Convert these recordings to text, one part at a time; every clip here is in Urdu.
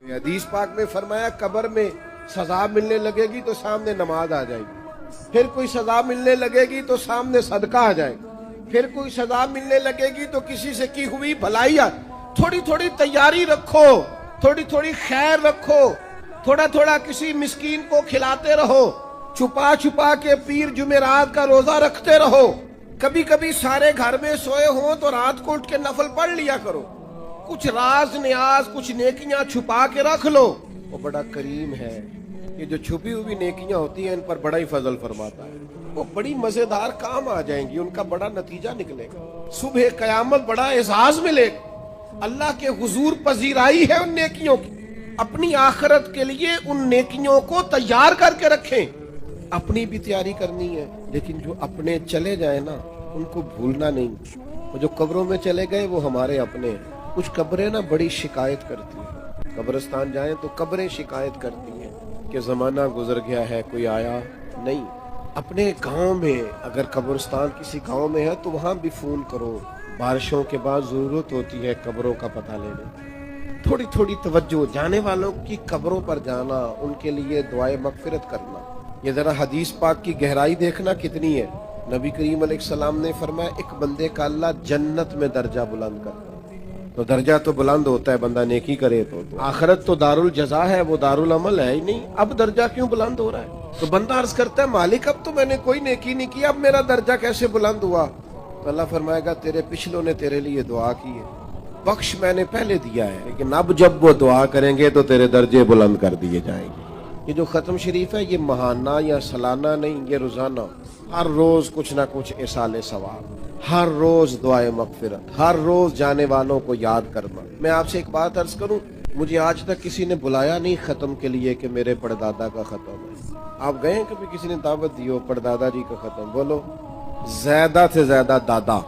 حدیث پاک میں فرمایا قبر میں سزا ملنے لگے گی تو سامنے نماز آ جائے گی، پھر کوئی سزا ملنے لگے گی تو سامنے صدقہ آ جائے گا، پھر کوئی سزا ملنے لگے گی تو کسی سے کی ہوئی بھلائی تھوڑی تھوڑی تیاری رکھو، تھوڑی تھوڑی خیر رکھو، تھوڑا تھوڑا کسی مسکین کو کھلاتے رہو، چھپا چھپا کے پیر جمعرات کا روزہ رکھتے رہو، کبھی کبھی سارے گھر میں سوئے ہوں تو رات کو اٹھ کے نفل پڑھ لیا کرو، کچھ راز نیاز کچھ نیکیاں چھپا کے رکھ لو۔ وہ بڑا کریم ہے، یہ جو چھپی ہوئی نیکیاں ہوتی ہیں ان پر بڑا ہی فضل فرماتا ہے، وہ بڑی مزیدار کام آ جائیں گی، ان کا بڑا نتیجہ نکلے گا، صبح قیامت بڑا اعزاز ملے گا، اللہ کے حضور پذیرائی ہے ان نیکیوں کی۔ اپنی آخرت کے لیے ان نیکیوں کو تیار کر کے رکھیں، اپنی بھی تیاری کرنی ہے، لیکن جو اپنے چلے جائیں نا ان کو بھولنا نہیں، وہ جو قبروں میں چلے گئے وہ ہمارے اپنے۔ کچھ قبریں نا بڑی شکایت کرتی ہیں، قبرستان جائیں تو قبریں شکایت کرتی ہیں کہ زمانہ گزر گیا ہے کوئی آیا نہیں۔ اپنے گاؤں میں اگر قبرستان کسی گاؤں میں ہے تو وہاں بھی فون کرو، بارشوں کے بعد ضرورت ہوتی ہے قبروں کا پتہ لینے، تھوڑی تھوڑی توجہ، جانے والوں کی قبروں پر جانا، ان کے لیے دعائے مغفرت کرنا۔ یہ ذرا حدیث پاک کی گہرائی دیکھنا کتنی ہے۔ نبی کریم علیہ السلام نے فرمایا ایک بندے کا اللہ جنت میں درجہ بلند کرتا ہے، تو درجہ تو بلند ہوتا ہے بندہ نیکی کرے تو آخرت تو دار الجزا ہے، وہ دار العمل ہے ہی نہیں، اب درجہ کیوں بلند ہو رہا ہے؟ تو بندہ عرض کرتا ہے مالک اب تو میں نے کوئی نیکی نہیں کی، اب میرا درجہ کیسے بلند ہوا؟ تو اللہ فرمائے گا تیرے پچھلوں نے تیرے لیے دعا کی ہے، بخش میں نے پہلے دیا ہے، لیکن اب جب وہ دعا کریں گے تو تیرے درجے بلند کر دیے جائیں گے۔ یہ جو ختم شریف ہے یہ ماہانہ یا سالانہ نہیں، یہ روزانہ، ہر روز کچھ نہ کچھ اصالِ ثواب، ہر روز دعائے مغفرت، ہر روز جانے والوں کو یاد کرنا۔ میں آپ سے ایک بات عرض کروں، مجھے آج تک کسی نے بلایا نہیں ختم کے لیے کہ میرے پڑدادا کا ختم ہے۔ آپ گئے ہیں کبھی کسی نے دعوت دی ہو پڑدادا جی کا ختم؟ بولو زیادہ سے زیادہ دادا،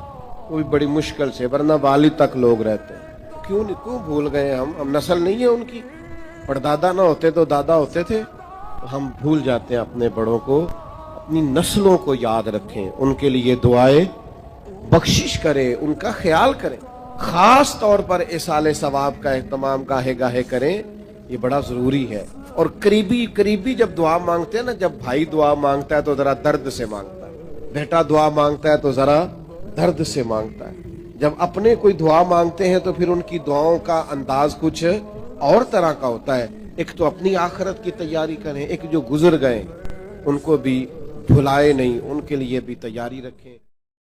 کوئی بڑی مشکل سے، ورنہ والد تک لوگ رہتے ہیں۔ کیوں بھول گئے ہم نسل نہیں ہے ان کی؟ پردادا نہ ہوتے تو دادا ہوتے تھے، تو ہم بھول جاتے ہیں اپنے بڑوں کو۔ اپنی نسلوں کو یاد رکھیں، ان کے لیے دعائیں بخشش کریں، ان کا خیال کریں، خاص طور پر اصالِ ثواب کا اہتمام گاہے گاہے کریں، یہ بڑا ضروری ہے۔ اور قریبی جب دعا مانگتے ہیں نا، جب بھائی دعا مانگتا ہے تو ذرا درد سے مانگتا ہے، بیٹا دعا مانگتا ہے تو ذرا درد سے مانگتا ہے، جب اپنے کوئی دعا مانگتے ہیں تو پھر ان کی دعاؤں کا انداز کچھ اور طرح کا ہوتا ہے۔ ایک تو اپنی آخرت کی تیاری کریں، ایک جو گزر گئے ان کو بھی بھلائے نہیں، ان کے لیے بھی تیاری رکھیں۔